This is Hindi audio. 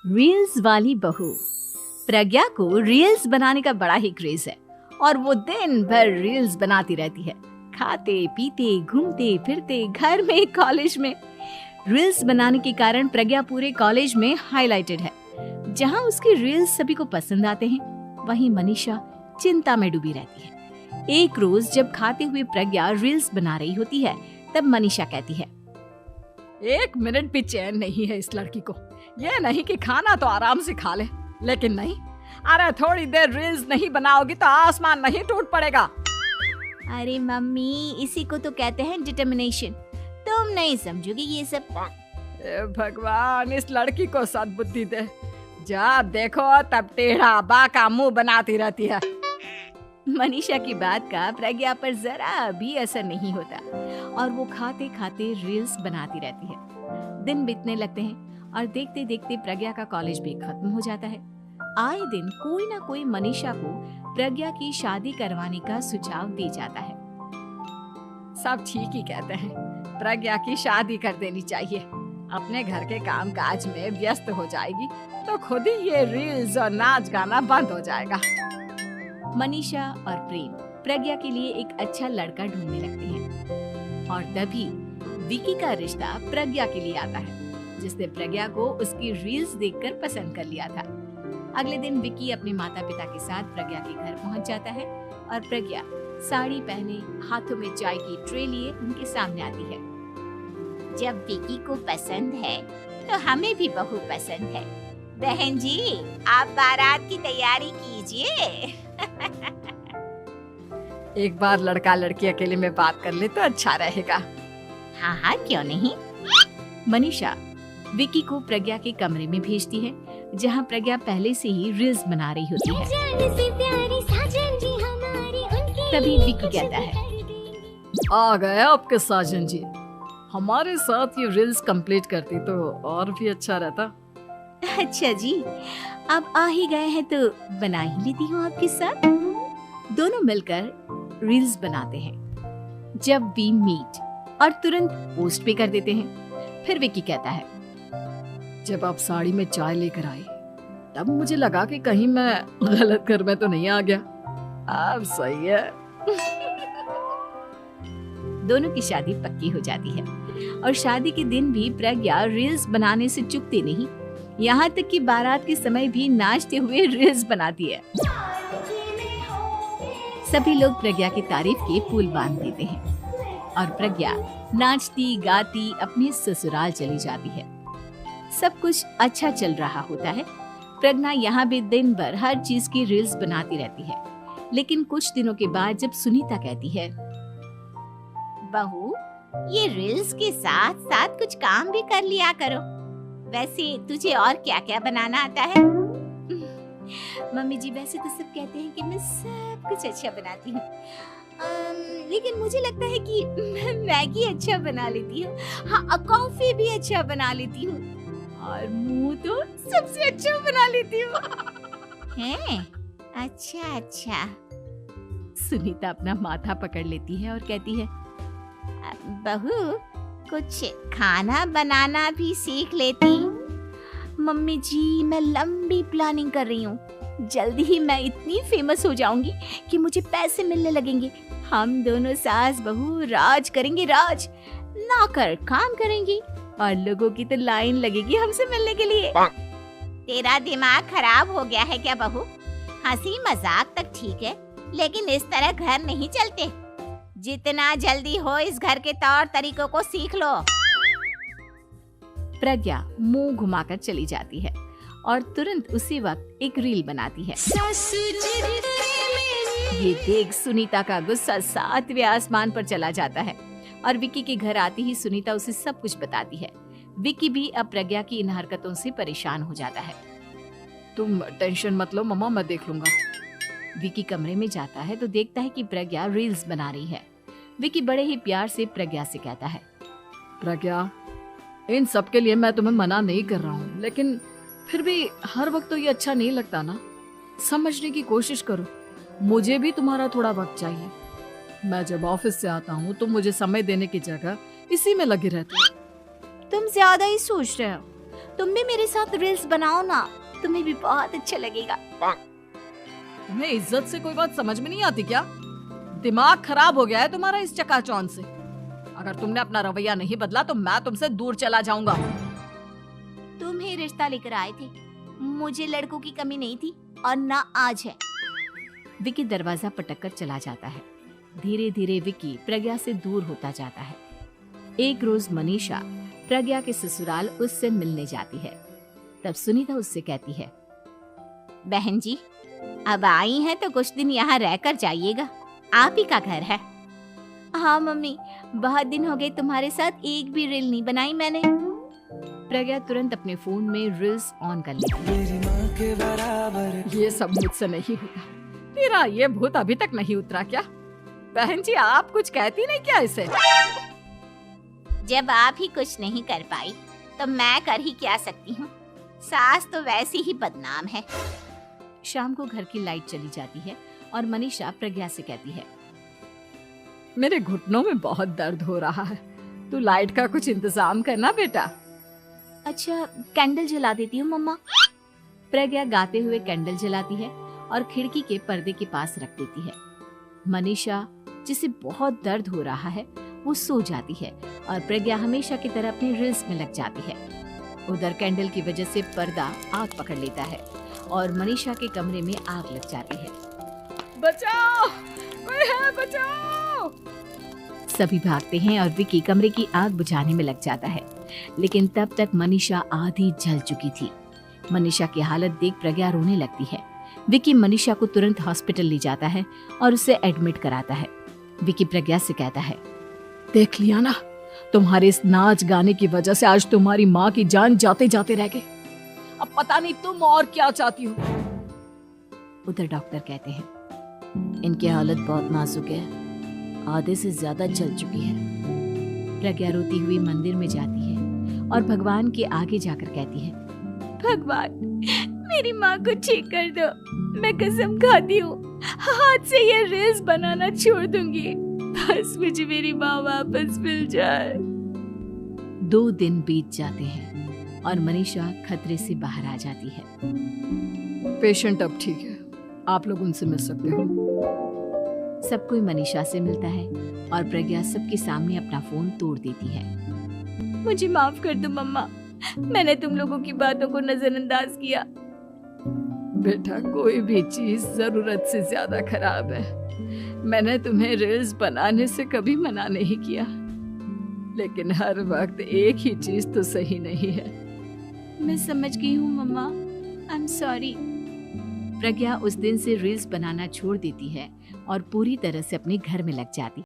रील्स वाली बहू। प्रज्ञा को रील्स बनाने का बड़ा ही क्रेज है और वो दिन भर रील्स बनाती रहती है। खाते पीते घूमते फिरते घर में कॉलेज में रील्स बनाने के कारण प्रज्ञा पूरे कॉलेज में हाईलाइटेड है। जहां उसकी रील्स सभी को पसंद आते हैं, वहीं मनीषा चिंता में डूबी रहती है। एक रोज जब खाते हुए प्रज्ञा रील्स बना रही होती है, तब मनीषा कहती है, एक मिनट भी चैन नहीं है इस लड़की को। ये नहीं कि खाना तो आराम से खा ले, लेकिन नहीं, अरे थोड़ी देर रील्स नहीं बनाओगी तो आसमान नहीं टूट पड़ेगा। अरे मम्मी, इसी को तो कहते हैं डिटर्मिनेशन। तुम नहीं समझोगी ये सब। भगवान, इस लड़की को सद्बुद्धि दे। जब देखो तब टेढ़ा बाका मुंह बनाती रहती है। मनीषा की बात का प्रज्ञा पर जरा भी असर नहीं होता और वो खाते खाते रील्स बनाती रहती है। दिन बीतने लगते हैं और देखते देखते प्रज्ञा का कॉलेज भी खत्म हो जाता है। आए दिन कोई ना कोई मनीषा को प्रज्ञा की शादी करवाने का सुझाव दे जाता है। सब ठीक ही कहते हैं, प्रज्ञा की शादी कर देनी चाहिए। अपने घर के काम काज में व्यस्त हो जाएगी तो खुद ही ये रील्स और नाच गाना बंद हो जाएगा। मनीषा और प्रेम प्रज्ञा के लिए एक अच्छा लड़का ढूंढने लगते हैं और तभी विकी का रिश्ता प्रज्ञा के लिए आता है, जिसने प्रज्ञा को उसकी रील्स देखकर पसंद कर लिया था। अगले दिन विकी अपने माता पिता के साथ प्रज्ञा के घर पहुंच जाता है और प्रज्ञा साड़ी पहने हाथों में चाय की ट्रे लिए उनके सामने आती है। जब विकी को पसंद है तो हमें भी बहू पसंद है। बहन जी, आप बारात की तैयारी कीजिए। एक बार लड़का लड़की अकेले में बात कर ले तो अच्छा रहेगा। हाँ हाँ, क्यों नहीं। मनीषा विकी को प्रज्ञा के कमरे में भेजती है, जहां प्रज्ञा पहले से ही रील्स बना रही होती है। तभी विकी कहता है, आ गए आपके साजन जी। हमारे साथ ये रील्स कंप्लीट करती तो और भी अच्छा रहता। अच्छा जी, अब आ ही गए हैं तो बना ही लेती हूँ आपके साथ। दोनों मिलकर रील्स बनाते हैं। जब वी मीट और तुरंत पोस्ट भी कर देते हैं। फिर विकी कहता है, जब आप साड़ी में चाय लेकर आई तब मुझे लगा कि कहीं मैं गलत घर में तो नहीं आ गया। अब सही है। दोनों की शादी पक्की हो जाती है और शादी के दिन भी प्रज्ञा रील्स बनाने से चूकती नहीं। यहाँ तक कि बारात के समय भी नाचते हुए रील्स बनाती है। सभी लोग प्रज्ञा की तारीफ के पुल बांध देते हैं और प्रज्ञा नाचती गाती अपने ससुराल चली जाती है। सब कुछ अच्छा चल रहा होता है। प्रज्ञा यहाँ भी दिन भर हर चीज की रील्स बनाती रहती है। लेकिन कुछ दिनों के बाद जब सुनीता कहती है, बहू, ये रील्स के साथ साथ कुछ काम भी कर लिया करो। वैसे तुझे और क्या क्या बनाना आता है? मम्मी जी, वैसे तो सब कहते हैं कि मैं सब कुछ अच्छा बनाती हूँ, लेकिन मुझे लगता है कि मैं मैगी अच्छा बना लेती हूँ। हाँ, कॉफी भी अच्छा बना लेती हूँ और मुंह तो सबसे अच्छा बना लेती हूँ। हैं? अच्छा अच्छा। सुनीता अपना माथा पकड़ लेती है और कहती है, बहू, कुछ खाना बनाना भी सीख लेती। मम्मी जी, मैं लंबी प्लानिंग कर रही हूँ। जल्दी ही मैं इतनी फेमस हो जाऊंगी कि मुझे पैसे मिलने लगेंगे। हम दोनों सास बहू राज करेंगे, राज। नौकर काम करेंगी और लोगों की तो लाइन लगेगी हमसे मिलने के लिए। तेरा दिमाग खराब हो गया है क्या बहू? हंसी मजाक तक ठीक है, लेकिन इस तरह घर नहीं चलते। जितना जल्दी हो इस घर के तौर तरीकों को सीख लो। प्रज्ञा मुंह घुमाकर चली जाती है और तुरंत उसी वक्त एक रील बनाती है। ये देख सुनीता का गुस्सा 7वें आसमान पर चला जाता है और विकी के घर आती ही सुनीता उसे सब कुछ बताती है। विकी भी अब प्रज्ञा की इन हरकतों से परेशान हो जाता है। तुम टेंशन मत लो मम्मा, मैं देख लूंगा। विकी कमरे में जाता है तो देखता है कि प्रज्ञा रील्स बना रही है। विकी बड़े ही प्यार से प्रज्ञा से कहता है, प्रज्ञा, इन सब के लिए मैं तुम्हें मना नहीं कर रहा हूँ, लेकिन फिर भी हर वक्त तो ये अच्छा नहीं लगता ना। समझने की कोशिश करो, मुझे भी तुम्हारा थोड़ा वक्त चाहिए। मैं जब ऑफिस से आता हूँ तो मुझे समय देने की जगह इसी में लगे रहती हूँ। तुम ज्यादा ही सोच रहे हो। तुम भी मेरे साथ रील्स बनाओ ना, तुम्हें भी बहुत अच्छा लगेगा। तुम्हें इज्जत से कोई बात समझ में नहीं आती क्या? दिमाग खराब हो गया है तुम्हारा इस चकाचौंध से। अगर तुमने अपना रवैया नहीं बदला तो मैं तुमसे दूर चला जाऊंगा। तुम ही रिश्ता लेकर आए थे, मुझे लड़कों की कमी नहीं थी और ना आज है। विकी दरवाजा पटककर चला जाता है। धीरे धीरे विकी प्रज्ञा से दूर होता जाता है। एक रोज मनीषा प्रज्ञा के ससुराल उससे मिलने जाती है। तब सुनीता उससे कहती है, बहन जी, अब आई हैं तो कुछ दिन यहाँ रहकर जाइएगा, आप ही का घर है। हाँ मम्मी, बहुत दिन हो गए तुम्हारे साथ एक भी रील नहीं बनाई मैंने। प्रज्ञा तुरंत अपने फोन में रील्स ऑन कर लेती है। ये सब मुझसे नहीं होगा। तेरा ये भूत अभी तक नहीं उतरा क्या? बहन जी, आप कुछ कहती नहीं क्या इसे? जब आप ही कुछ नहीं कर पाई तो मैं कर ही क्या सकती हूँ। सास तो वैसी ही बदनाम है। शाम को घर की लाइट चली जाती है और मनीषा प्रज्ञा से कहती है, मेरे घुटनों में बहुत दर्द हो रहा है, तू लाइट का कुछ इंतजाम करना बेटा। अच्छा, कैंडल जला देती हूँ मम्मा। प्रज्ञा गाते हुए कैंडल जलाती है और खिड़की के पर्दे के पास रख देती है। मनीषा, जिसे बहुत दर्द हो रहा है, वो सो जाती है और प्रज्ञा हमेशा की तरह अपनी रील्स में लग जाती है। उधर कैंडल की वजह से पर्दा आग पकड़ लेता है और मनीषा के कमरे में आग लग जाती है। बचाओ, कोई है, बचाओ। सभी भागते हैं और विकी कमरे की आग बुझाने में लग जाता है, लेकिन तब तक मनीषा आधी जल चुकी थी। मनीषा की हालत देख प्रज्ञा रोने लगती है। विकी मनीषा को तुरंत हॉस्पिटल ले जाता है और उसे एडमिट कराता है। विकी प्रज्ञा से कहता है, देख लिया ना, तुम्हारे इस नाच गाने की वजह से आज तुम्हारी माँ की जान जाते जाते रह गई। अब पता नहीं तुम और क्या चाहती हो। उधर डॉक्टर कहते हैं, इनकी हालत बहुत नाजुक है, आधे से ज्यादा जल चुकी है। प्रज्ञा रोती हुई मंदिर में जाती है और भगवान के आगे जाकर कहती है, भगवान, मेरी माँ को ठीक कर दो। मैं कसम खाती हूँ, हाथ से ये रील्स बनाना छोड़ दूंगी। बस मुझे मेरी माँ वापस मिल जाए। 2 दिन बीत जाते हैं और मनीषा खतरे से बाहर आ जाती है। पेशेंट अब ठीक है, आप लोग उनसे मिल सकते हो। सब कोई मनीषा से मिलता है और प्रज्ञा सबके सामने अपना फोन तोड़ देती है। मुझे माफ कर दो मम्मा, मैंने तुम लोगों की बातों को नजरअंदाज किया। बेटा, कोई भी चीज जरूरत से ज्यादा खराब है। मैंने तुम्हें रील्स बनाने से कभी मना नहीं किया, लेकिन हर वक्त एक ही चीज तो सही नहीं है। मैं समझ गई हूँ मम्मा, आई एम सॉरी। प्रज्ञा उस दिन से रील्स बनाना छोड़ देती है और पूरी तरह से अपने घर में लग जाती